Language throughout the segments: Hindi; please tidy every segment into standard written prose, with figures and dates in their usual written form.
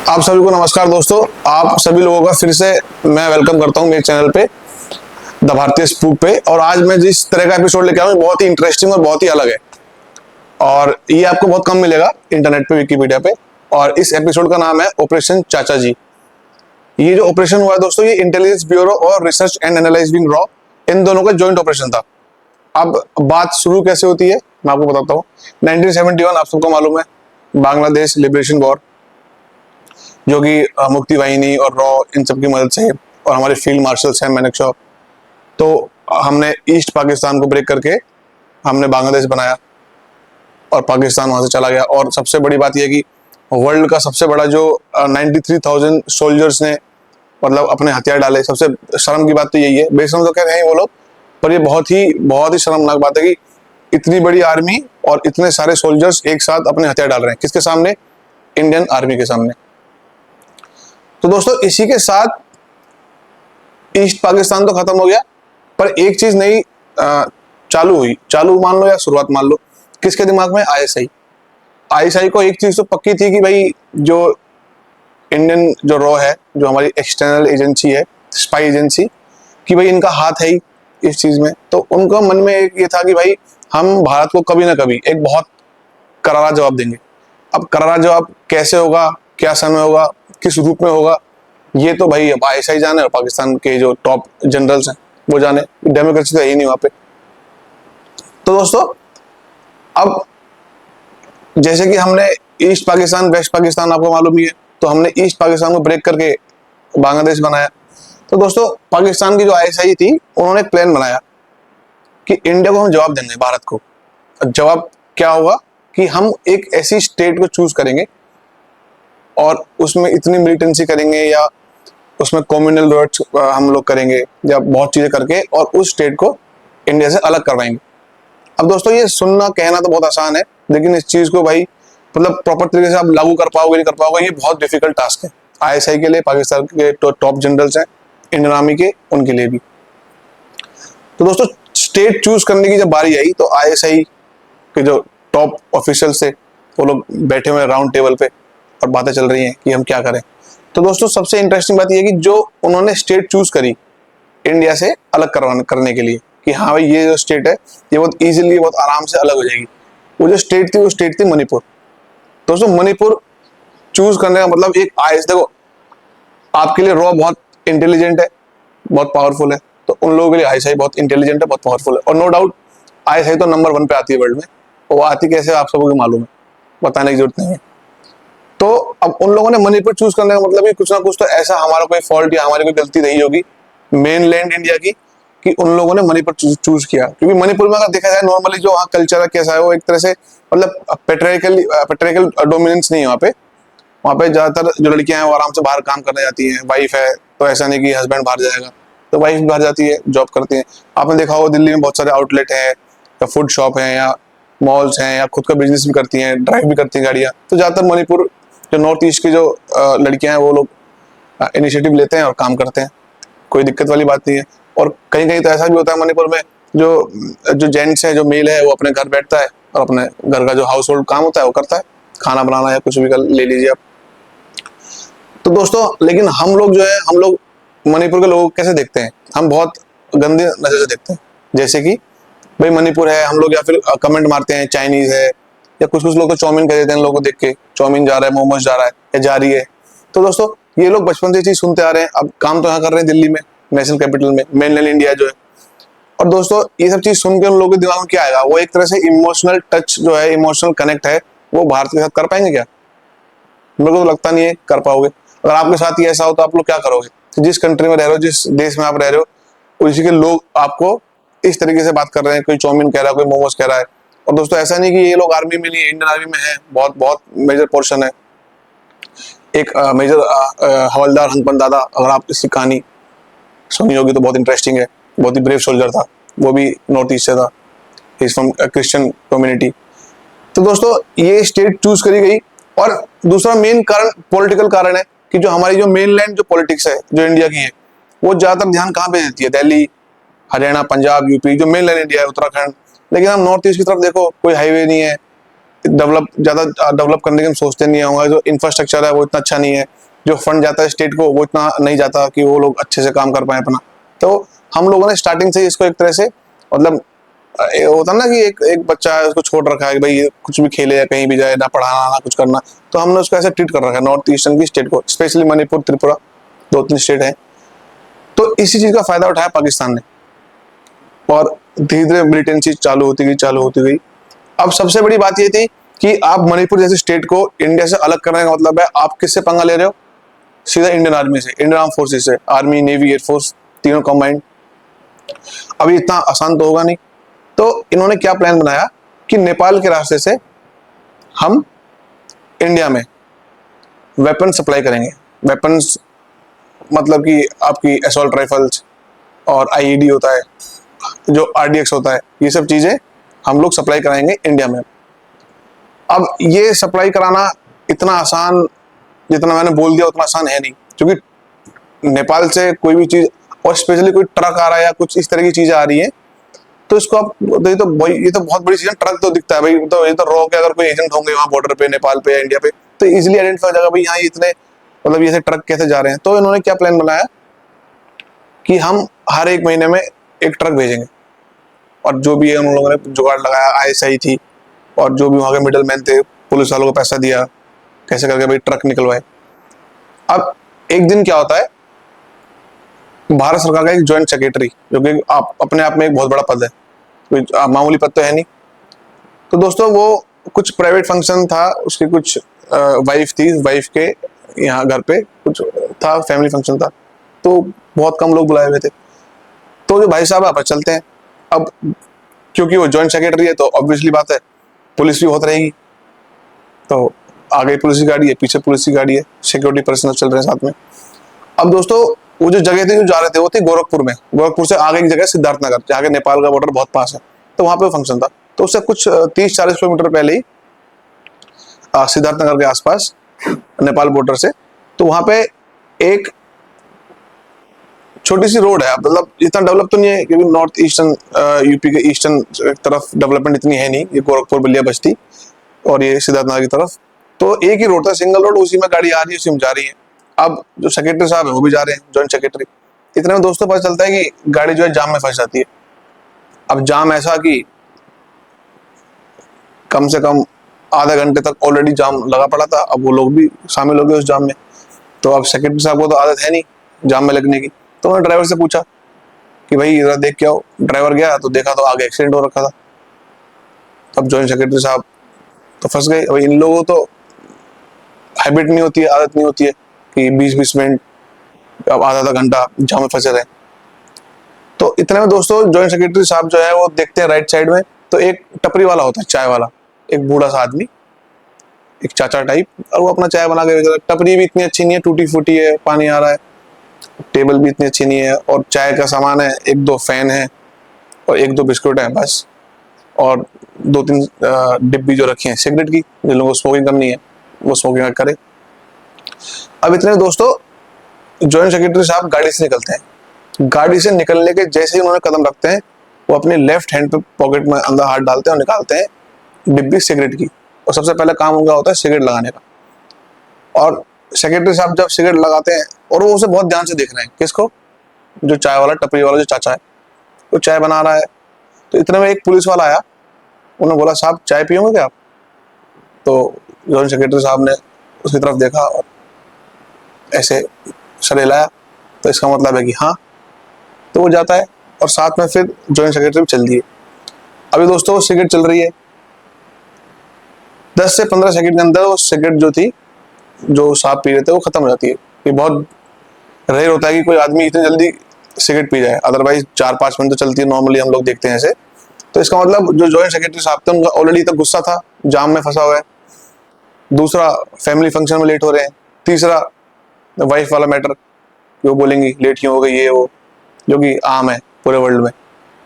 आप सभी को नमस्कार दोस्तों। आप सभी लोगों का फिर से मैं वेलकम करता हूं मेरे चैनल पे द भारतीय स्पूक पे। और आज मैं जिस तरह का एपिसोड लेके आया हूं बहुत ही इंटरेस्टिंग और बहुत ही अलग है, और ये आपको बहुत कम मिलेगा इंटरनेट पे, विकिपीडिया पे। और इस एपिसोड का नाम है ऑपरेशन चाचा जी। ये जो ऑपरेशन हुआ है दोस्तों, ये इंटेलिजेंस ब्यूरो और रिसर्च एंड एनालाइजिंग रॉ, इन दोनों का जॉइंट ऑपरेशन था। अब बात शुरू कैसे होती है मैं आपको बताता हूँ। 1971 आप सबको मालूम है, बांग्लादेश लिबरेशन वॉर, जो कि मुक्ति वाहिनी और रॉ इन सब की मदद से, और हमारे फील्ड मार्शल सैम मानेकशॉ, तो हमने ईस्ट पाकिस्तान को ब्रेक करके हमने बांग्लादेश बनाया और पाकिस्तान वहां से चला गया। और सबसे बड़ी बात यह कि वर्ल्ड का सबसे बड़ा जो 93,000 सोल्जर्स ने मतलब अपने हथियार डाले। सबसे शर्म की बात तो यही है, बेशर्म तो कह रहे हैं वो लोग, पर ये बहुत ही शर्मनाक बात है कि इतनी बड़ी आर्मी और इतने सारे सोल्जर्स एक साथ अपने हथियार डाल रहे हैं। किसके सामने? इंडियन आर्मी के सामने। तो दोस्तों इसी के साथ ईस्ट पाकिस्तान तो खत्म हो गया, पर एक चीज नई चालू हुई। चालू मान लो या शुरुआत मान लो, किसके दिमाग में? आईएसआई। आईएसआई को एक चीज तो पक्की थी कि भाई जो इंडियन जो रॉ है, जो हमारी एक्सटर्नल एजेंसी है, स्पाई एजेंसी, कि भाई इनका हाथ है ही इस चीज में। तो उनको मन में एक ये था कि भाई हम भारत को कभी ना कभी एक बहुत करारा जवाब देंगे। अब करारा जवाब कैसे होगा, क्या समय होगा, किस रूप में होगा, ये तो भाई अब आईएसआई जाने और पाकिस्तान के जो टॉप जनरल्स हैं वो जाने। डेमोक्रेसी तो है ही नहीं वहां पे। तो दोस्तों अब जैसे कि हमने ईस्ट पाकिस्तान वेस्ट पाकिस्तान आपको मालूम ही है, तो हमने ईस्ट पाकिस्तान को ब्रेक करके बांग्लादेश बनाया। तो दोस्तों पाकिस्तान की जो आईएसआई थी, उन्होंने एक प्लान बनाया कि इंडिया को हम जवाब देंगे, भारत को। जवाब क्या होगा कि हम एक ऐसी स्टेट को चूज करेंगे और उसमें इतनी मिलिटेंसी करेंगे, या उसमें कम्युनल वर्ड्स हम लोग करेंगे, या बहुत चीजें करके, और उस स्टेट को इंडिया से अलग करवाएंगे। अब दोस्तों ये सुनना कहना तो बहुत आसान है, लेकिन इस चीज को भाई मतलब प्रॉपर तरीके से आप लागू कर पाओगे नहीं कर पाओगे, ये बहुत डिफिकल्ट टास्क है आईएसआई के लिए, पाकिस्तान के टॉप जनरल्स हैं इंडियन आर्मी के, उनके लिए भी। तो दोस्तों स्टेट चूज करने की जब बारी आई, तो आईएसआई के जो टॉप ऑफिशियल्स थे वो लोग बैठे हुए राउंड टेबल पे और बातें चल रही हैं कि हम क्या करें। तो दोस्तों सबसे इंटरेस्टिंग बात यह है कि जो उन्होंने स्टेट चूज करी इंडिया से अलग करने के लिए, कि हाँ भाई ये जो स्टेट है ये बहुत इजीली बहुत आराम से अलग हो जाएगी, वो जो स्टेट थी वो स्टेट थी मणिपुर। दोस्तों मणिपुर चूज करने का मतलब एक आईएस, देखो आपके लिए रॉ बहुत इंटेलिजेंट है, बहुत पावरफुल है, तो उन लोगों के लिए आईएसआई बहुत इंटेलिजेंट है, बहुत पावरफुल है। और नो डाउट आईएसआई तो नंबर 1 पे आती है वर्ल्ड में। वो आती कैसे आप सबको मालूम है, बताने की जरूरत नहीं है। तो अब उन लोगों ने मणिपुर चूज करने का मतलब कुछ ना कुछ तो ऐसा हमारा कोई फॉल्ट या हमारी कोई गलती रही होगी मेन लैंड इंडिया की, कि उन लोगों ने मणिपुर चूज किया। क्योंकि मणिपुर में अगर देखा जाए नॉर्मली जो वहाँ कल्चर है कैसा है, वो एक तरह से मतलब पेट्रिकल डोमिनेंस नहीं है वहाँ पे। वहाँ पे ज्यादातर जो लड़कियां हैं वो आराम से बाहर काम करने जाती हैं। वाइफ है तो ऐसा नहीं कि हस्बैंड बाहर जाएगा, तो वाइफ बाहर जाती है, जॉब करती है। आपने देखा होगा दिल्ली में बहुत सारे आउटलेट हैं, या फूड शॉप है, या मॉल्स हैं, या खुद का बिजनेस भी करती हैं, ड्राइव भी करती हैं गाड़ियाँ। तो ज्यादातर मणिपुर जो नॉर्थ ईस्ट की जो लड़कियां हैं वो लोग इनिशिएटिव लेते हैं और काम करते हैं, कोई दिक्कत वाली बात नहीं है। और कहीं कहीं तो ऐसा भी होता है मणिपुर में, जो जेंट्स है, जो मेल है, वो अपने घर बैठता है और अपने घर का जो हाउस होल्ड काम होता है वो करता है, खाना बनाना या कुछ भी कर ले लीजिए आप। तो दोस्तों लेकिन हम लोग जो है, हम लोग मणिपुर के लोगों को कैसे देखते हैं? हम बहुत गंदे नजर से देखते हैं। जैसे कि भाई मणिपुर है, हम लोग या फिर कमेंट मारते हैं चाइनीज है, या कुछ लोग तो चाउमीन कह देते हैं लोगों को देख के, चाउमीन जा रहा है, मोमोज जा रहा है या जा रही है। तो दोस्तों ये लोग बचपन से चीज सुनते आ रहे हैं। अब काम तो यहाँ कर रहे हैं दिल्ली में, नेशनल कैपिटल में, मेनलैंड इंडिया जो है। और दोस्तों ये सब चीज सुन के उन लोगों के दिमाग में क्या आएगा? वो एक तरह से इमोशनल टच जो है, इमोशनल कनेक्ट है, वो भारत के साथ कर पाएंगे क्या? मेरे को तो लगता नहीं है कर पाओगे। अगर आपके साथ ही ऐसा हो तो आप लोग क्या करोगे? जिस कंट्री में रह रहे हो, जिस देश में आप रह रहे हो, उसी के लोग आपको इस तरीके से बात कर रहे हैं, कोई चाउमीन कह रहा है, कोई मोमोज कह रहा है। और दोस्तों ऐसा नहीं कि ये लोग आर्मी में नहीं है, इंडियन आर्मी में है, बहुत बहुत मेजर पोर्शन है। एक मेजर हवलदार हंसपन दादा, अगर आप इसकी कहानी सुनी होगी तो बहुत इंटरेस्टिंग है। बहुत ही ब्रेव सोल्जर था, वो भी नॉर्थ ईस्ट से था, इज फ्रॉम क्रिश्चियन कम्युनिटी। तो दोस्तों ये स्टेट चूज करी गई। और दूसरा मेन कारण पॉलिटिकल कारण है कि जो हमारी जो मेन लैंड जो पॉलिटिक्स है जो इंडिया की है, वो ज्यादातर ध्यान कहाँ पे देती है? दिल्ली, हरियाणा, पंजाब, यूपी, जो मेन लैंड इंडिया है, उत्तराखंड। लेकिन हम नॉर्थ ईस्ट की तरफ देखो, कोई हाईवे नहीं है, ज़्यादा डेवलप करने की हम सोचते नहीं होंगे, जो इंफ्रास्ट्रक्चर है वो इतना अच्छा नहीं है, जो फंड जाता है स्टेट को वो इतना नहीं जाता कि वो लोग अच्छे से काम कर पाए अपना। तो हम लोगों ने स्टार्टिंग से ही इसको एक तरह से मतलब होता ना कि एक एक बच्चा है उसको छोड़ रखा है कि भाई ये कुछ भी खेले या कहीं भी जाए, ना पढ़ाना ना कुछ करना, तो हमने उसको ऐसे ट्रीट कर रखा है नॉर्थ ईस्टर्न की स्टेट को, स्पेशली मणिपुर, त्रिपुरा, 2-3 स्टेट हैं। तो इसी चीज का फायदा उठाया पाकिस्तान ने और धीरे धीरे मिलिटेंसी चालू होती गई। अब सबसे बड़ी बात ये थी कि आप मणिपुर जैसे स्टेट को इंडिया से अलग करने का मतलब है आप किससे पंगा ले रहे हो? सीधा इंडियन आर्मी से, इंडियन आर्म फोर्सेस से, आर्मी, नेवी, एयरफोर्स, तीनों कंबाइंड। अभी इतना आसान तो होगा नहीं। तो इन्होंने क्या प्लान बनाया कि नेपाल के रास्ते से हम इंडिया में वेपन सप्लाई करेंगे। वेपन्स मतलब कि आपकी असॉल्ट राइफल्स और आईईडी होता है, जो आरडीएक्स होता है, ये सब चीजें हम लोग सप्लाई कराएंगे इंडिया में। अब ये सप्लाई कराना इतना आसान, जितना मैंने बोल दिया उतना आसान है नहीं, क्योंकि नेपाल से कोई भी चीज और स्पेशली कोई ट्रक आ रहा है या कुछ इस तरह की चीजें आ रही हैं, तो इसको आप ये तो बहुत बड़ी चीज है। ट्रक तो दिखता है भाई, तो ये तो रॉ के अगर कोई एजेंट होंगे वहाँ बॉर्डर पे नेपाल पे या इंडिया पे तो इजिली आइडेंटिफाई हो जाएगा भाई यहाँ इतने मतलब ये ट्रक कैसे जा रहे हैं। तो इन्होंने क्या प्लान बनाया कि हम हर एक महीने में एक ट्रक भेजेंगे, और जो भी है उन लोगों ने जुगाड़ लगाया, आईएसआई थी और जो भी वहाँ के मिडल मैन थे, पुलिस वालों को पैसा दिया, कैसे करके भाई ट्रक निकलवाए। अब एक दिन क्या होता है, भारत सरकार का एक ज्वाइंट सेक्रेटरी, जो कि आप अपने आप में एक बहुत बड़ा पद है, कोई मामूली पद तो है नहीं। तो दोस्तों वो कुछ प्राइवेट फंक्शन था, उसकी कुछ वाइफ थी, वाइफ के यहाँ घर पे कुछ था, फैमिली फंक्शन था, तो बहुत कम लोग बुलाए हुए थे। तो जो भाई साहब आप चलते हैं, अब क्योंकि वो ज्वाइंट सेक्रेटरी है तो ऑब्वियसली बात है पुलिस भी होती रहेगी। तो आगे पुलिस की गाड़ी है, पीछे पुलिस की गाड़ी है, सिक्योरिटी पर्सनल चल रहे हैं साथ में। अब दोस्तों वो जो जगह थी जो जा रहे थे वो थी गोरखपुर में। गोरखपुर से आगे एक जगह सिद्धार्थनगर, जहाँ के नेपाल का बॉर्डर बहुत पास है, तो वहां पे फंक्शन था। तो उससे कुछ 30-40 किलोमीटर पहले ही सिद्धार्थनगर के आसपास नेपाल बॉर्डर से, तो वहां पे एक छोटी सी रोड है। मतलब इतना डेवलप तो नहीं है क्योंकि नॉर्थ ईस्टर्न यूपी के ईस्टर्न तरफ डेवलपमेंट इतनी है नहीं, ये गोरखपुर, बलिया, बस्ती और ये सिद्धार्थनगर की तरफ। तो एक ही रोड था, सिंगल रोड, उसी में गाड़ी आ रही है, उसी में जा रही है। अब जो सेक्रेटरी साहब है वो भी जा रहे हैं, ज्वाइंट सेक्रेटरी। इतने में दोस्तों पता चलता है कि गाड़ी जो है जाम में फंस जाती है। अब जाम ऐसा कि कम से कम आधे घंटे तक ऑलरेडी जाम लगा पड़ा था, अब वो लोग भी शामिल हो गए उस जाम में। तो अब सेक्रेटरी साहब को तो आदत है नहीं जाम में लगने की, तो उन्होंने ड्राइवर से पूछा कि भाई इधर देख के आओ। ड्राइवर गया तो देखा तो आगे एक्सीडेंट हो रखा था। अब ज्वाइंट सेक्रेटरी साहब तो फंस गए। अब इन लोगों तो हैबिट नहीं होती है, आदत नहीं होती है कि 20-20 मिनट अब आधा घंटा जाम में फंसे रहे। तो इतने में दोस्तों ज्वाइंट सेक्रेटरी साहब जो है वो देखते हैं राइट साइड में, तो एक टपरी वाला होता है, चाय वाला, एक बूढ़ा सा आदमी, एक चाचा टाइप, और वो अपना चाय बना के बेच रहा है। टपरी भी इतनी अच्छी नहीं है, टूटी फूटी है, पानी आ रहा है, टेबल भी इतनी अच्छी नहीं है, और चाय का सामान है, 1-2 फैन है और 1-2 बिस्कुट है बस, और 2-3 डिब्बी जो रखी है सिगरेट की, जिन लोगों को स्मोकिंग करनी है वो स्मोकिंग करे। अब इतने दोस्तों ज्वाइंट सेक्रेटरी साहब गाड़ी से निकलते हैं। गाड़ी से निकलने के जैसे ही उन्होंने कदम रखते हैं, वो अपने लेफ्ट हैंड पे पॉकेट में अंदर हाथ डालते हैं और निकालते हैं डिब्बी सिगरेट की। और सबसे पहले काम उनका होता है सिगरेट लगाने का। और सेक्रेटरी साहब जब सिगरेट लगाते हैं, और वो उसे बहुत ध्यान से देख रहे हैं, किसको? जो चाय वाला, टपरी वाला जो चाचा है, वो चाय बना रहा है। तो इतने में एक पुलिस वाला आया, उन्होंने बोला साहब चाय पियोगे क्या आप? तो ज्वाइंट सेक्रेटरी साहब ने उसकी तरफ देखा और ऐसे सर हिलाया, तो इसका मतलब है कि हाँ। तो वो जाता है और साथ में फिर ज्वाइंट सेक्रेटरी भी चल दिए। अभी दोस्तों सिगरेट चल रही है, 10 से 15 सेकंड के अंदर वो सिगरेट जो थी, जो साहब पी रहे थे, वो खत्म हो जाती है। ये बहुत रेयर होता है कि कोई आदमी इतनी जल्दी सिगरेट पी जाए, अदरवाइज 4-5 मिनट तो चलती है नॉर्मली, हम लोग देखते हैं ऐसे। तो इसका मतलब जो ज्वाइंट सेक्रेटरी साहब थे उनका ऑलरेडी तक गुस्सा था, जाम में फंसा हुआ है। दूसरा, फैमिली फंक्शन में लेट हो रहे हैं। तीसरा, वाइफ वाला मैटर, वो बोलेंगी लेट क्यों हो गई, ये वो, जो कि आम है पूरे वर्ल्ड में।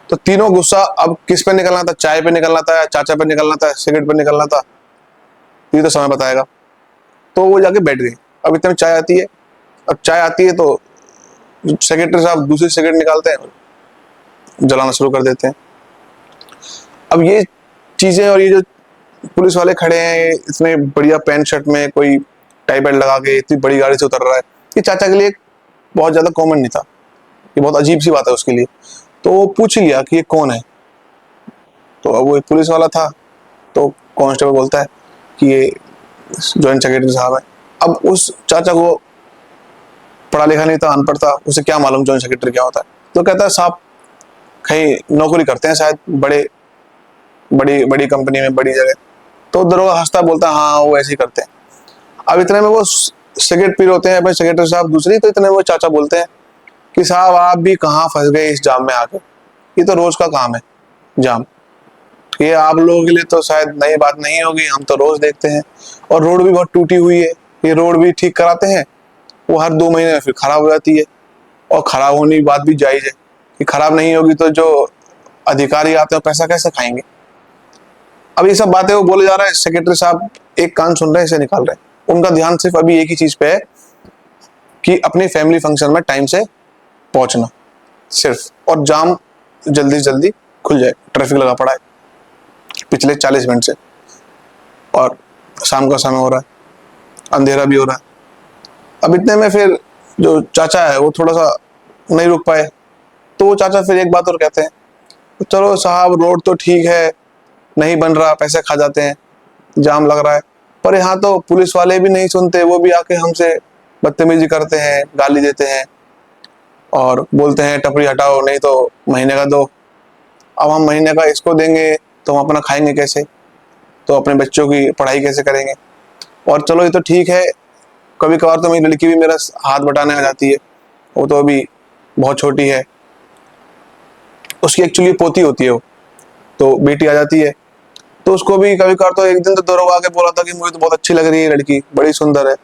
तो तीनों गुस्सा अब किस पे निकलना था? चाय पे निकलना था, चाचा पे निकलना था, सिगरेट पे निकलना था, ये तो समय बताएगा। तो वो जाके बैठ गए। अब इतने में चाय आती है। अब चाय आती है तो सेक्रेटरी साहब दूसरी सिगरेट निकालते हैं, जलाना शुरू कर देते हैं। अब ये चीजें और ये जो पुलिस वाले खड़े हैं इतने बढ़िया पैंट शर्ट में, कोई टाई बेल्ट लगा के इतनी बड़ी गाड़ी से उतर रहा है, ये चाचा के लिए बहुत ज्यादा कॉमन नहीं था, ये बहुत अजीब सी बात है उसके लिए। तो वो पूछ लिया कि ये कौन है, तो अब वो एक पुलिस वाला था, तो कांस्टेबल बोलता है कि ये जॉइंट सेक्रेटरी साहब है। अब उस चाचा को पढ़ा लिखा नहीं था, अनपढ़ था, उसे क्या मालूम जॉइंट सेक्रेटरी क्या होता है। तो कहता है साहब कहीं नौकरी करते हैं शायद बड़े बड़ी बड़ी कंपनी में, बड़ी जगह। तो दरोगा हंसता बोलता है हाँ वो ऐसे ही करते हैं। अब इतने में वो सिगरेट पी रहे होते हैं अपने सेक्रेटरी साहब दूसरी, तो इतने में वो चाचा बोलते हैं कि साहब आप भी कहाँ फंस गए इस जाम में आके, ये तो रोज का काम है जाम, ये आप लोगों के लिए तो शायद नई बात नहीं होगी, हम तो रोज देखते हैं। और रोड भी बहुत टूटी हुई है, ये रोड भी ठीक कराते हैं, वो हर 2 महीने में फिर खराब हो जाती है, और खराब होने की बात भी जायज है कि खराब नहीं होगी तो जो अधिकारी आते हैं पैसा कैसे खाएंगे। अब ये सब बातें वो बोले जा रहा है, सेक्रेटरी साहब एक कान सुन रहे हैं, इसे निकाल रहे हैं। उनका ध्यान सिर्फ अभी एक ही चीज पे है कि अपनी फैमिली फंक्शन में टाइम से पहुंचना सिर्फ, और जाम जल्दी जल्दी खुल जाए, ट्रैफिक लगा पड़ा है पिछले 40 मिनट से, और शाम का समय हो रहा है, अंधेरा भी हो रहा है। अब इतने में फिर जो चाचा है वो थोड़ा सा नहीं रुक पाए, तो वो चाचा फिर एक बात और कहते हैं, चलो साहब रोड तो ठीक है, नहीं बन रहा, पैसे खा जाते हैं, जाम लग रहा है, पर यहाँ तो पुलिस वाले भी नहीं सुनते, वो भी आके हमसे बदतमीजी करते हैं, गाली देते हैं और बोलते हैं टपरी हटाओ नहीं तो महीने का दो। अब हम महीने का इसको देंगे तो हम अपना खाएंगे कैसे, तो अपने बच्चों की पढ़ाई कैसे करेंगे। और चलो ये तो ठीक है, कभी कभार तो मेरी लड़की भी मेरा हाथ बटाने आ जाती है, वो तो अभी बहुत छोटी है, उसकी एक्चुअली पोती होती है वो, तो बेटी आ जाती है, तो उसको भी कभी कभार तो एक दिन तो दरोगा आके बोला था कि मुझे तो बहुत अच्छी लग रही है लड़की, बड़ी सुंदर है,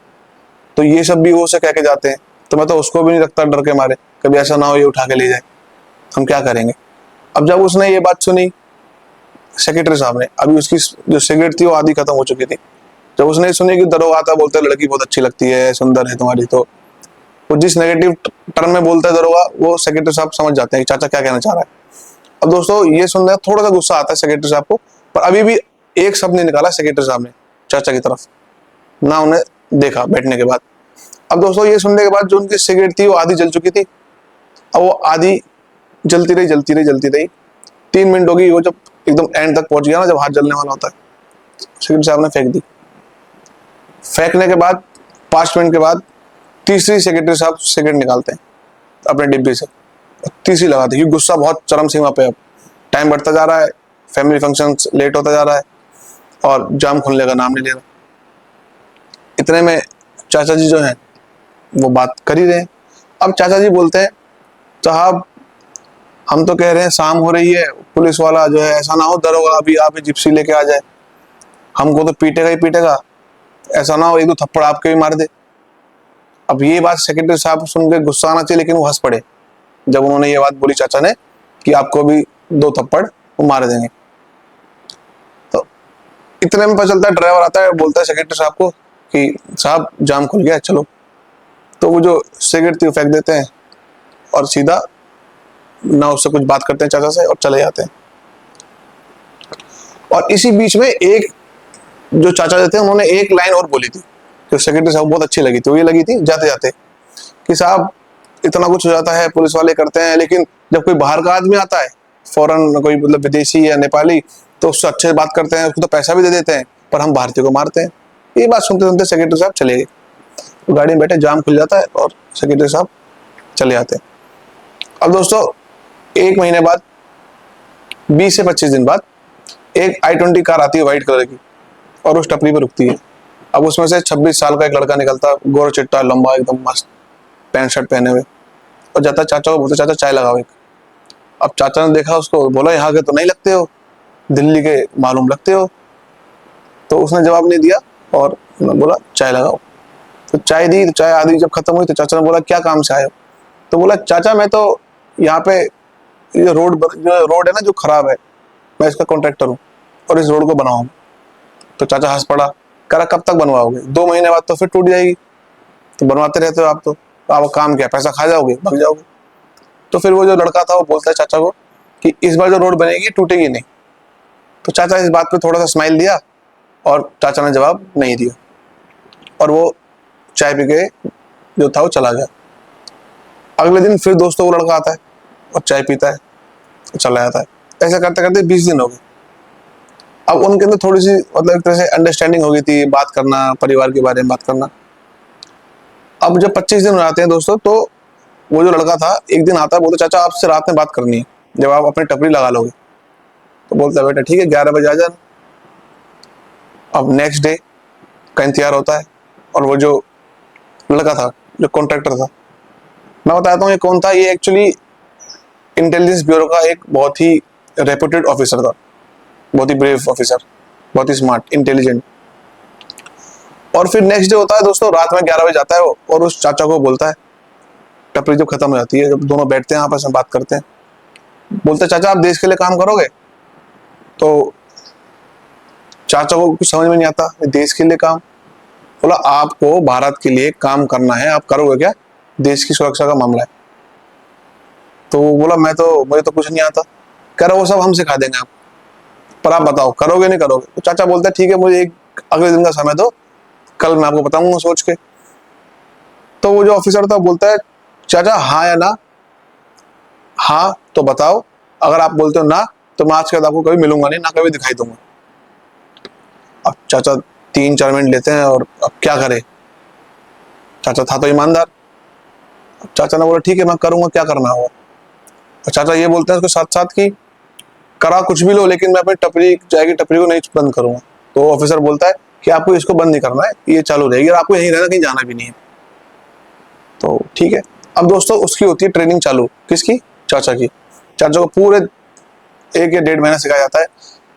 तो ये सब भी वो से कह के जाते हैं। तो मैं तो उसको भी नहीं रखता डर के मारे, कभी ऐसा ना हो ये उठा के ले जाए, हम क्या करेंगे। अब जब उसने ये बात सुनी सेक्रेटरी साहब ने, अभी उसकी जो सिगरेट थी वो आधी खत्म हो चुकी थी, जब उसने सुनी कि दरोगा आता बोलता है लड़की बहुत अच्छी लगती है, सुंदर है तुम्हारी, तो वो जिस नेगेटिव टर्म में बोलता है दरोगा, वो सेक्रेटरी साहब समझ जाते हैं कि चाचा क्या कहना चाह रहा है। अब दोस्तों ये सुनने थोड़ा सा गुस्सा आता है सेक्रेटरी साहब को, पर अभी भी एक शब्द नहीं निकाला सेक्रेटरी साहब ने चाचा की तरफ, ना उन्हें देखा बैठने के बाद। अब दोस्तों ये सुनने के बाद जो उनकी सिगरेट थी वो आधी जल चुकी थी, अब वो आधी जलती रही जलती रही जलती रही, 3 मिनट होगी, वो जब एकदम एंड तक पहुंच गया ना, जब हाथ जलने वाला होता है, सेक्रेटरी साहब ने फेंक दी। फेंकने के बाद 5 मिनट के बाद तीसरी सेक्रेटरी साहब सिगरेट निकालते हैं अपने डिब्बे से, तीसरी लगाते हैं, क्योंकि गुस्सा बहुत चरम सीमा पे, अब टाइम बढ़ता जा रहा है, फैमिली फंक्शन लेट होता जा रहा है और जाम खुलने का नाम नहीं ले रहा। इतने में चाचा जी जो हैं वो बात कर ही रहे हैं। अब चाचा जी बोलते हैं साहब हम तो कह रहे हैं शाम हो रही है, पुलिस वाला जो है ऐसा ना हो दरोगा अभी आप जिप्सी लेके आ जाए, हमको तो पीटेगा ही पीटेगा, ऐसा ना हो एक दो थप्पड़ आपके भी मार दे। अब ये बात सेक्रेटरी साहब सुन के गुस्सा आना चाहिए, लेकिन वो हंस पड़े जब उन्होंने ये बात बोली चाचा ने कि आपको भी 2 थप्पड़ वो मार देंगे। तो इतने में पता चलता है, ड्राइवर आता है, बोलता है सेक्रेटरी साहब को कि साहब जाम खुल गया चलो, तो वो जो सिगरेट थी वो फेंक देते हैं और सीधा ना उससे कुछ बात करते हैं चाचा से और चले जाते हैं। और इसी बीच में एक जो चाचा थे उन्होंने एक लाइन और बोली थी जो सेक्रेटरी साहब बहुत अच्छी लगी थी, वो ये लगी थी जाते जाते कि साहब इतना कुछ हो जाता है, पुलिस वाले करते हैं, लेकिन जब कोई बाहर का आदमी आता है, फॉरेन कोई मतलब विदेशी या नेपाली, तो उससे अच्छे से बात करते हैं, उसको तो पैसा भी दे देते हैं, पर हम भारतीय को मारते हैं। ये बात सुनते सुनते सेक्रेटरी साहब चले गए, तो गाड़ी में बैठे, जाम खुल जाता है और सेक्रेटरी साहब चले जाते हैं। अब दोस्तों 1 महीने बाद, 20 से 25 दिन बाद, एक i20 कार आती है व्हाइट कलर की और उस टपरी पर रुकती है। अब उसमें से 26 साल का एक लड़का निकलता, गोरा चिट्टा लंबा एकदम मस्त पैंट शर्ट पहने हुए, और जाता चाचा को बोलता चाचा चाय लगाओ एक। अब चाचा ने देखा उसको, बोला यहाँ के तो नहीं लगते हो, दिल्ली के मालूम लगते हो। तो उसने जवाब नहीं दिया और बोला चाय लगाओ। तो चाय दी, तो चाय आधी जब खत्म हुई तो चाचा ने बोला क्या काम से आए हो। तो बोला चाचा मैं तो यहाँ पे ये रोड है ना जो खराब है, मैं इसका कॉन्ट्रैक्टर हूँ और इस रोड को बनाऊंगा। तो चाचा हंस पड़ा, कह रहा कब तक बनवाओगे, 2 महीने बाद तो फिर टूट जाएगी, तो बनवाते रहते हो आप, तो आप काम क्या पैसा खा जाओगे भाग जाओगे। तो फिर वो जो लड़का था वो बोलता है चाचा को कि इस बार जो रोड बनेगी टूटेगी नहीं। तो चाचा इस बात पे थोड़ा सा स्माइल दिया और चाचा ने जवाब नहीं दिया और वो चाय पी के जो था वो चला गया। अगले दिन फिर दोस्तों वो लड़का आता है और चाय पीता है, चला जाता है। ऐसा करते करते 20 दिन हो गए। अब उनके अंदर थोड़ी सी मतलब एक तरह से अंडरस्टैंडिंग हो गई थी, बात करना, परिवार के बारे में बात करना। अब जब 25 दिन हो जाते हैं दोस्तों, तो वो जो लड़का था एक दिन आता है, बोलते चाचा आपसे रात में बात करनी है, जब आप अपनी टपरी लगा लोगे। तो बोलता है बेटा ठीक है 11 बजे आ जाना। अब नेक्स्ट डे का इंतजार होता है और वो जो लड़का था, जो कॉन्ट्रैक्टर था, मैं बताता हूँ ये कौन था। ये एक्चुअली इंटेलिजेंस ब्यूरो का एक बहुत ही रेपुटेड ऑफिसर था, बहुत ही ब्रेव ऑफिसर, बहुत ही स्मार्ट, इंटेलिजेंट। और फिर नेक्स्ट डे होता है दोस्तों, रात में 11 बजे जाता है वो और उस चाचा को बोलता है, टपरी जब खत्म हो जाती है, जब दोनों बैठते हैं आपस में बात करते हैं, बोलते चाचा आप देश के लिए काम करोगे। तो चाचा को कुछ समझ में नहीं आता, देश के लिए काम। बोला आपको भारत के लिए काम करना है, आप करोगे क्या, देश की सुरक्षा का मामला है। तो वो बोला मुझे तो कुछ नहीं आता। कह रहा वो सब हम सिखा देंगे आप, पर आप बताओ करोगे नहीं करोगे। तो चाचा बोलता है ठीक है मुझे एक अगले दिन का समय दो, कल मैं आपको बताऊंगा सोच के। तो वो जो ऑफिसर था बोलता है चाचा हाँ या ना। हाँ तो बताओ, अगर आप बोलते हो ना तो मैं आज के बाद आपको कभी मिलूंगा नहीं, ना कभी दिखाई दूंगा। अब चाचा 3-4 मिनट लेते हैं और अब क्या करे, चाचा था तो ईमानदार। चाचा ने बोला ठीक है मैं करूंगा, क्या करना होगा। और चाचा ये बोलते हैं उसके साथ साथ कि करा कुछ भी लो लेकिन मैं अपनी टपरी, चाय की टपरी को नहीं बंद करूंगा। तो ऑफिसर बोलता है कि आपको इसको बंद नहीं करना है, ये चालू रहेगी और आपको यहीं रहना, कहीं जाना भी नहीं है। तो ठीक है। अब दोस्तों उसकी होती है ट्रेनिंग चालू, किसकी, चाचा की। चाचा को पूरे 1 या 1.5 महीना सिखाया जाता है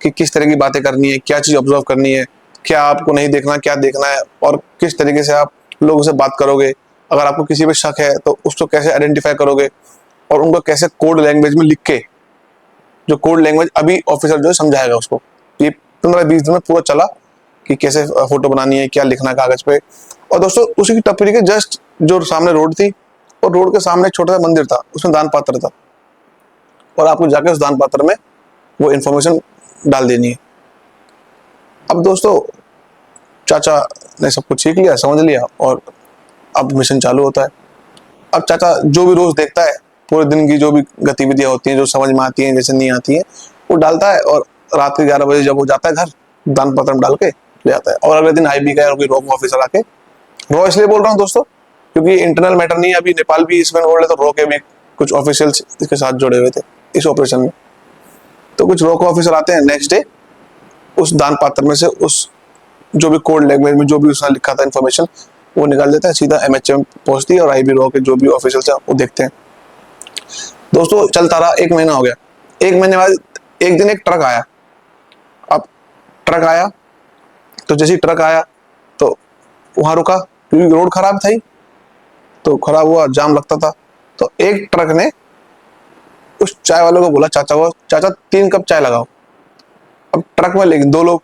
कि किस तरह की बातें करनी है, क्या चीज ऑब्जर्व करनी है, क्या आपको नहीं देखना, क्या देखना है, और किस तरीके से आप लोगों से बात करोगे। अगर आपको किसी पे शक है तो उसको कैसे आइडेंटिफाई करोगे और उनको कैसे कोड लैंग्वेज में लिख के, जो कोड लैंग्वेज अभी ऑफिसर जो है समझाएगा उसको। ये 15-20 दिन में पूरा चला कि कैसे फोटो बनानी है, क्या लिखना है कागज पे। और दोस्तों उसी की टपरी के जस्ट जो सामने रोड थी, और रोड के सामने एक छोटा सा मंदिर था, उसमें दान पात्र था, और आपको जाके उस दान पात्र में वो इन्फॉर्मेशन डाल देनी है। अब दोस्तों चाचा ने सब कुछ सीख लिया, समझ लिया, और अब मिशन चालू होता है। अब चाचा जो भी रोज देखता है, पूरे दिन की जो भी गतिविधियां होती हैं, जो समझ में आती हैं, जैसे नहीं आती हैं, वो डालता है, और रात के 11 बजे जब वो जाता है घर, दान पत्र में डाल के ले आता है। और अगले दिन आईबी का कोई रॉ ऑफिसर आके, रॉ इसलिए बोल रहा हूँ दोस्तों क्योंकि इंटरनल मैटर नहीं है, अभी नेपाल भी इसमें इन्वॉल्व है, तो रॉ के भी कुछ ऑफिशियल्स इसके साथ जुड़े हुए थे इस ऑपरेशन में। तो कुछ रॉ ऑफिसर आते हैं नेक्स्ट डे, उस दान पात्र में से उस जो भी कोड लैंग्वेज में जो भी उसने लिखा था इन्फॉर्मेशन, वो निकाल देता है, सीधा एमएचए में पहुंचती है, और आईबी रॉ के जो भी ऑफिसर्स हैं वो देखते हैं। दोस्तों चलता रहा, 1 महीना हो गया। 1 महीने बाद एक दिन एक ट्रक आया। अब ट्रक आया तो जैसे ही ट्रक आया तो वहां रुका, क्योंकि रोड खराब था ही, तो खराब हुआ, जाम लगता था। तो एक ट्रक ने उस चाय वाले को बोला चाचा को, चाचा 3 कप चाय लगाओ। अब ट्रक में लेकिन 2 लोग,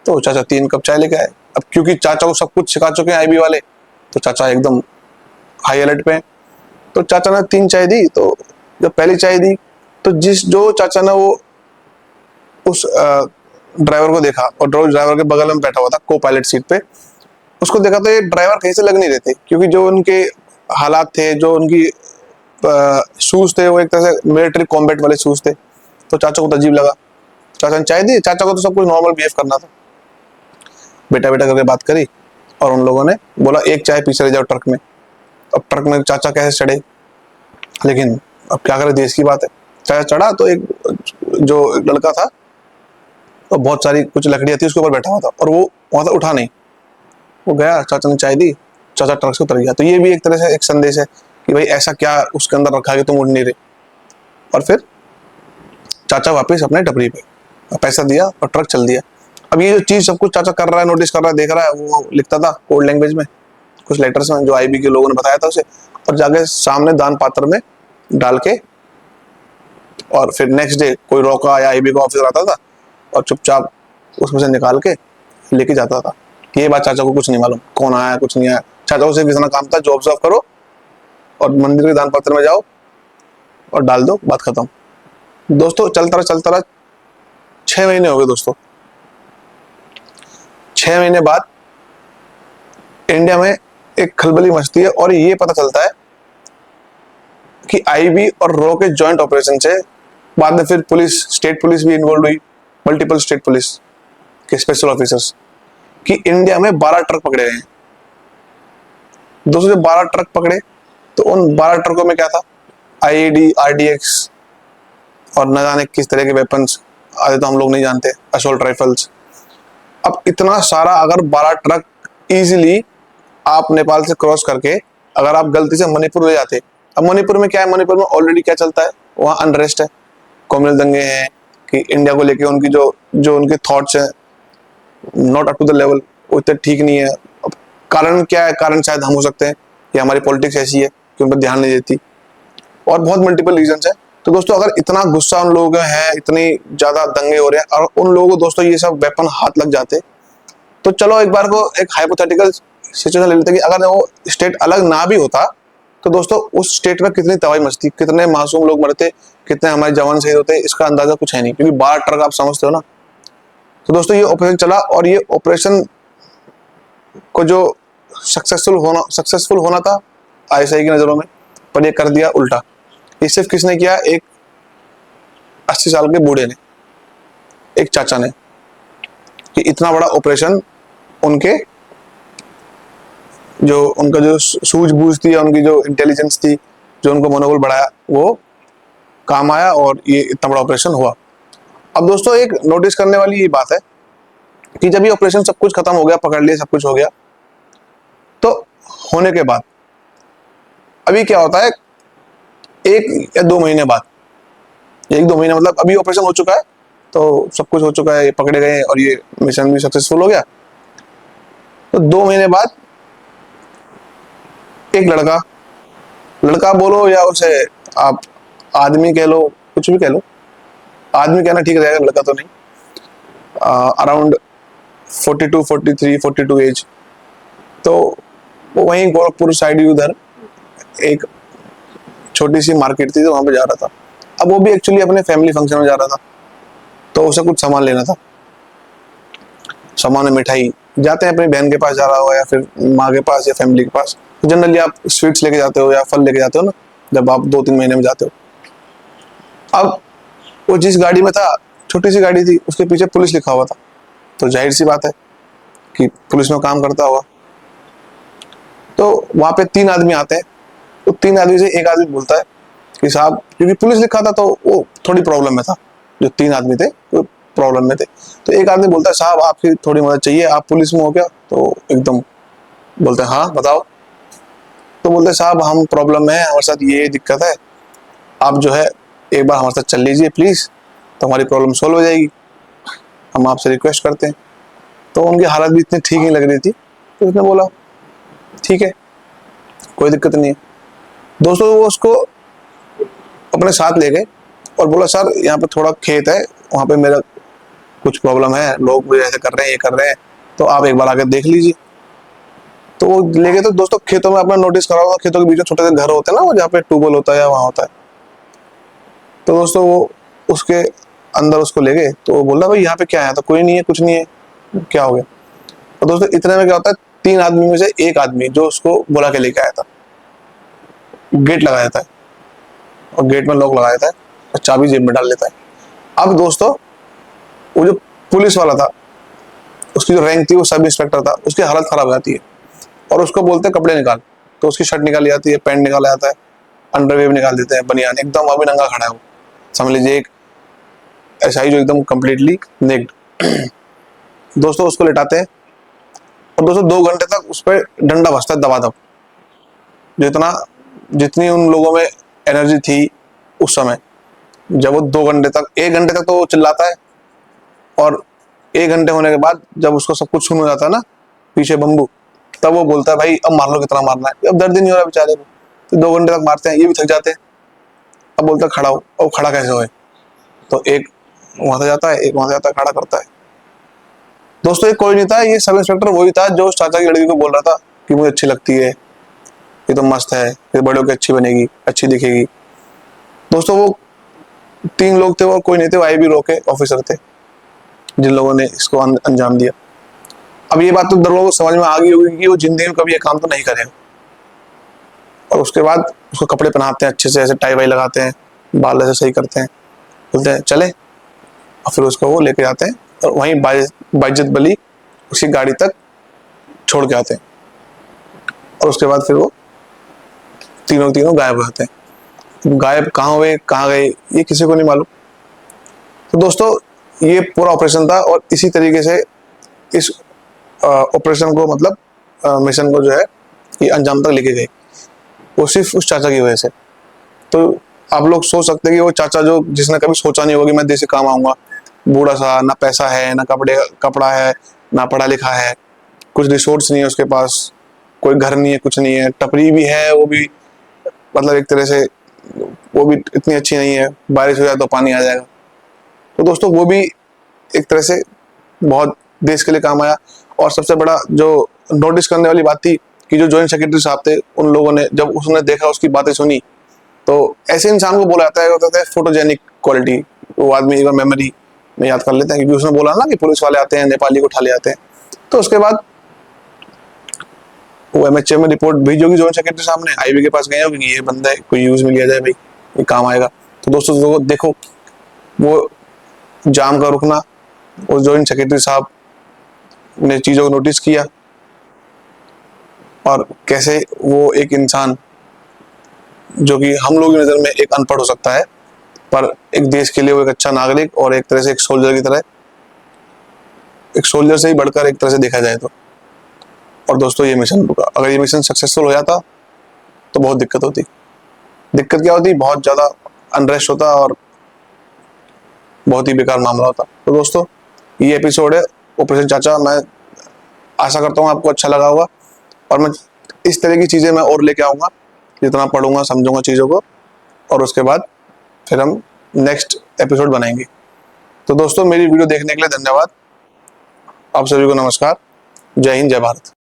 तो चाचा 3 कप चाय लेके आए। अब क्योंकि चाचा को सब कुछ सिखा चुके हैं आईबी वाले, तो चाचा एकदम हाई अलर्ट पे। तो चाचा ने 3 चाय दी। तो जब पहली चाय दी तो जो चाचा ने वो उस ड्राइवर को देखा, और ड्राइवर के बगल में बैठा हुआ था को पायलट सीट पे, उसको देखा तो ये ड्राइवर कहीं से लग नहीं रहे थे, क्योंकि जो उनके हालात थे, जो उनकी शूज थे, वो एक तरह से मिलिट्री कॉम्बैट वाले शूज थे। तो चाचा को तो अजीब लगा। चाचा ने चाय दी, चाचा को तो सब कुछ नॉर्मल बिहेव करना था, बेटा बेटा करके बात करी, और उन लोगों ने बोला एक चाय पीछे ले जाओ ट्रक में। अब ट्रक में चाचा कैसे चढ़े, लेकिन अब क्या करें, देश की बात है। चाचा चढ़ा तो एक जो लड़का था, तो बहुत सारी कुछ लकड़ियां थी उसके ऊपर बैठा हुआ था, और वो वहां से उठा नहीं। वो गया, चाचा ने चाय दी, चाचा ट्रक से उतर गया। तो ये भी एक तरह से एक संदेश है कि भाई ऐसा क्या उसके अंदर रखा है कि तुम उड़ नहीं रहे। और फिर चाचा वापस अपने टपरी पे, पैसा दिया और ट्रक चल दिया। अब ये जो चीज सब कुछ चाचा कर रहा है, नोटिस कर रहा है, देख रहा है, वो लिखता था कोड लैंग्वेज में, कुछ लेटर्स में जो आईबी के लोगों ने बताया था उसे, और जाके सामने दान पात्र में डाल के, और फिर नेक्स्ट डे कोई रोका या आईबी का ऑफिसर आता था और चुपचाप उसमें से निकाल के लेके जाता था। ये बात चाचा को कुछ नहीं मालूम, कौन आया कुछ नहीं आया। चाचा को सिर्फ इतना काम था, जो ऑब्जर्व करो और मंदिर के दान पत्र में जाओ और डाल दो, बात खत्म। दोस्तों चलता रहा 6 महीने हो गए दोस्तों। 6 महीने बाद इंडिया में एक खलबली मचती है और ये पता चलता है कि आईबी और रॉ के जॉइंट ऑपरेशन से बाद में फिर पुलिस, स्टेट पुलिस भी इन्वॉल्व हुई, मल्टीपल स्टेट पुलिस के स्पेशल ऑफिसर्स, कि इंडिया में 12 ट्रक पकड़े गए हैं। दोस्तों जब 12 ट्रक पकड़े तो उन 12 ट्रकों में क्या था, आईईडी, आरडीएक्स और न जाने किस तरह के वेपन्स, आधे तो हम लोग नहीं जानते, असॉल्ट राइफल्स। अब इतना सारा अगर 12 ट्रक इजीली आप नेपाल से क्रॉस करके अगर आप गलती से मणिपुर ले जाते, अब मणिपुर में क्या है, मणिपुर में ऑलरेडी क्या चलता है, वहाँ अनरेस्ट है, कम्युनल दंगे हैं, कि इंडिया को लेके उनकी जो उनके थॉट्स हैं not up to the level, वो इतने ठीक नहीं है। अब कारण क्या है, कारण शायद हम हो सकते हैं या हमारी पॉलिटिक्स ऐसी है कि उन पर ध्यान नहीं देती, और बहुत मल्टीपल रीजंस है। तो दोस्तों अगर इतना गुस्सा उन लोगों का है, इतनी ज्यादा दंगे हो रहे हैं और उन लोगों को दोस्तों ये सब वेपन हाथ लग जाते, तो चलो एक बार को एक हाइपोथेटिकल सिचुएशन ले लेते कि अगर वो स्टेट अलग ना भी होता तो दोस्तों उस स्टेट में कितनी तबाही मचती, कितने मासूम लोग मरते, कितने हमारे जवान शहीद होते, इसका अंदाजा कुछ है नहीं, क्योंकि 12 ट्रक आप समझते हो ना। तो दोस्तों ये ऑपरेशन चला और ये ऑपरेशन को जो सक्सेसफुल होना था आईएसआई की नजरों में, पर ये कर दिया उल्टा। ये सिर्फ किसने किया, एक 80 साल के बूढ़े ने, एक चाचा ने, कि इतना बड़ा ऑपरेशन उनके उनका जो सूझबूझ थी या उनकी जो इंटेलिजेंस थी, जो उनको मनोबल बढ़ाया, वो काम आया और ये इतना बड़ा ऑपरेशन हुआ। अब दोस्तों एक नोटिस करने वाली ये बात है कि जब ये ऑपरेशन सब कुछ खत्म हो गया, पकड़ लिया, सब कुछ हो गया, तो होने के बाद अभी क्या होता है, 1 या 2 महीने बाद, 1-2 महीने मतलब अभी ऑपरेशन हो चुका है, तो सब कुछ हो चुका है, ये पकड़े गए और ये मिशन भी सक्सेसफुल हो गया। तो 2 महीने बाद एक लड़का बोलो या उसे आप आदमी कह लो, कुछ भी कह लो, आदमी कहना ठीक रहेगा, लड़का तो नहीं, अराउंड 42, 43, 42 एज, तो वो वहीं गोरखपुर साइड उधर एक छोटी सी मार्केट थी, तो वहां पे जा रहा था। अब वो भी एक्चुअली अपने फैमिली फंक्शन में जा रहा था, तो उसे कुछ सामान लेना था, सामान में मिठाई, जाते हैं अपनी बहन के पास जा रहा हो या फिर माँ के पास या फैमिली के पास, तो जनरली आप स्वीट्स लेके जाते हो या फल लेके जाते हो ना, जब आप 2-3 महीने में जाते हो। अब वो जिस गाड़ी में था, छोटी सी गाड़ी थी, उसके पीछे पुलिस लिखा हुआ था, तो जाहिर सी बात है कि पुलिस में काम करता होगा। तो वहां पे 3 आदमी आते हैं, तो 3 आदमी से एक आदमी बोलता है कि साहब, क्योंकि पुलिस लिखा था तो वो थोड़ी प्रॉब्लम में था, जो 3 आदमी थे वो प्रॉब्लम में थे, तो एक आदमी बोलता है साहब आपकी थोड़ी मदद चाहिए, आप पुलिस में हो क्या? तो एकदम बोलते हैं हाँ बताओ। तो बोलते हैं साहब हम प्रॉब्लम में है, हमारे साथ ये दिक्कत है, आप जो है एक बार हमारे साथ चल लीजिए प्लीज, तो हमारी प्रॉब्लम सोल्व हो जाएगी, हम आपसे रिक्वेस्ट करते हैं। तो उनकी हालत भी इतनी ठीक नहीं लग रही थी, तो उसने बोला ठीक है, कोई दिक्कत नहीं है। दोस्तों वो उसको अपने साथ ले गए और बोला सर यहाँ पे थोड़ा खेत है, वहाँ पे मेरा कुछ प्रॉब्लम है, लोग मुझे ऐसे कर रहे हैं, ये कर रहे हैं, तो आप एक बार आके देख लीजिए। तो वो ले गए। तो दोस्तों खेतों में आपने नोटिस करा होगा, खेतों के बीच में छोटे से घर होते हैं ना, वो जहाँ पे ट्यूबवेल होता है या वहाँ होता है। तो दोस्तों वो उसके अंदर उसको ले गए, तो वो बोल रहा भाई यहाँ पे क्या है? तो कोई नहीं है, कुछ नहीं है, क्या हो गया? तो दोस्तों इतने में क्या होता है, 3 आदमी में से एक आदमी जो उसको बुला के लेके आया था, गेट लगा देता है और गेट में लॉक लगा देता है और चाबी जेब में डाल लेता है। अब दोस्तों वो जो पुलिस वाला था, उसकी जो रैंक थी वो सब इंस्पेक्टर था, उसकी हालत खराब हो जाती है और उसको बोलते हैं कपड़े निकाल, तो उसकी शर्ट निकाली जाती है, पैंट निकाला जाता है, अंडरवेयर निकाल देते हैं, बनियान, एकदम अभी नंगा खड़ा है वो, समझ लीजिए एक ऐसा ही जो एकदम कंप्लीटली नेक्ड। दोस्तों उसको लेटाते हैं और दोस्तों 2 घंटे तक उस पर डंडा बजता है दबादब, जितनी उन लोगों में एनर्जी थी उस समय, जब वो 2 घंटे तक, 1 घंटे तक तो वो चिल्लाता है और 1 घंटे होने के बाद जब उसको सब कुछ सुन हो जाता है ना पीछे बम्बू, तब वो बोलता है भाई अब मार लो, कितना मारना है, अब दर्द ही नहीं हो रहा बेचारे को। तो 2 घंटे तक मारते हैं, ये भी थक जाते हैं। अब बोलता है खड़ा हो, अब खड़ा कैसे होए? तो एक वहां से जाता है, एक वहां से जाता है, खड़ा करता है। दोस्तों ये कोई नहीं था, ये सब इंस्पेक्टर वही था जो उस चाचा की लड़की को बोल रहा था कि मुझे अच्छी लगती है, ये तो मस्त है, ये बड़े होकर अच्छी बनेगी, अच्छी दिखेगी। दोस्तों वो 3 लोग थे, वो कोई नहीं थे, वो आईबी रो के ऑफिसर थे जिन लोगों ने इसको अंजाम दिया। अब ये बात तो दरोगा को समझ में आ गई होगी कि वो जिंदगी में कभी ये काम तो नहीं करेगा। और उसके बाद उसको कपड़े पहनाते हैं अच्छे से, ऐसे टाई वाई लगाते हैं, बाल ऐसे सही करते हैं, बोलते हैं चले, और फिर उसको वो लेके जाते हैं और वहीं बाइज्जत बली उसकी गाड़ी तक छोड़ के आते हैं। और उसके बाद फिर वो तीनों तीनों गायब हो जाते हैं। गायब कहाँ हुए, कहाँ गए, ये किसी को नहीं मालूम। तो दोस्तों ये पूरा ऑपरेशन था, और इसी तरीके से इस ऑपरेशन को, मतलब मिशन को जो है ये अंजाम तक लेके गए, वो सिर्फ उस चाचा की वजह से। तो आप लोग सोच सकते हैं कि वो चाचा जो, जिसने कभी सोचा नहीं होगा कि मैं देश से काम आऊंगा, बूढ़ा सा, ना पैसा है, ना कपड़ा है, ना पढ़ा लिखा है, कुछ रिसोर्स नहीं है उसके पास, कोई घर नहीं है, कुछ नहीं है, टपरी भी है वो भी मतलब एक तरह से वो भी इतनी अच्छी नहीं है, बारिश हो जाए तो पानी आ जाएगा। तो दोस्तों वो भी एक तरह से बहुत देश के लिए काम आया। और सबसे बड़ा जो नोटिस करने वाली बात थी कि जो जॉइंट सेक्रेटरी साहब थे, उन लोगों ने जब उसने देखा, उसकी बातें सुनी, तो ऐसे इंसान को बोला जाता है, होता है फोटोजेनिक क्वालिटी। वो आदमी एक बार मेमोरी में याद कर लेते हैं, क्योंकि उसने बोला ना कि पुलिस वाले आते हैं, नेपाली को उठा ले जाते हैं। तो उसके बाद वो एमएचए में रिपोर्ट भेजी होगी जॉइंट सेक्रेटरी साहब ने, आईबी के पास गए होगी कि ये बंदा है, कोई यूज में लिया जाए भाई, ये काम आएगा। तो दोस्तों देखो वो जाम का रुकना, और जॉइंट सेक्रेटरी साहब ने चीजों को नोटिस किया, और कैसे वो एक इंसान जो कि हम लोग की नजर में एक अनपढ़ हो सकता है, पर एक देश के लिए वो एक अच्छा नागरिक और एक तरह से एक सोल्जर की तरह, एक सोल्जर से ही बढ़कर एक तरह से देखा जाए तो। और दोस्तों ये मिशन रुका, अगर ये मिशन सक्सेसफुल हो जाता तो बहुत दिक्कत होती। दिक्कत क्या होती, बहुत ज्यादा अनरेस्ट होता और बहुत ही बेकार मामला होता। तो दोस्तों ये एपिसोड है ऑपरेशन चाचा, मैं आशा करता हूँ आपको अच्छा लगा होगा, और मैं इस तरह की चीजें मैं और लेके आऊंगा, जितना पढ़ूंगा समझूंगा चीजों को, और उसके बाद फिर हम नेक्स्ट एपिसोड बनाएंगे। तो दोस्तों मेरी वीडियो देखने के लिए धन्यवाद। आप सभी को नमस्कार। जय हिंद, जय भारत।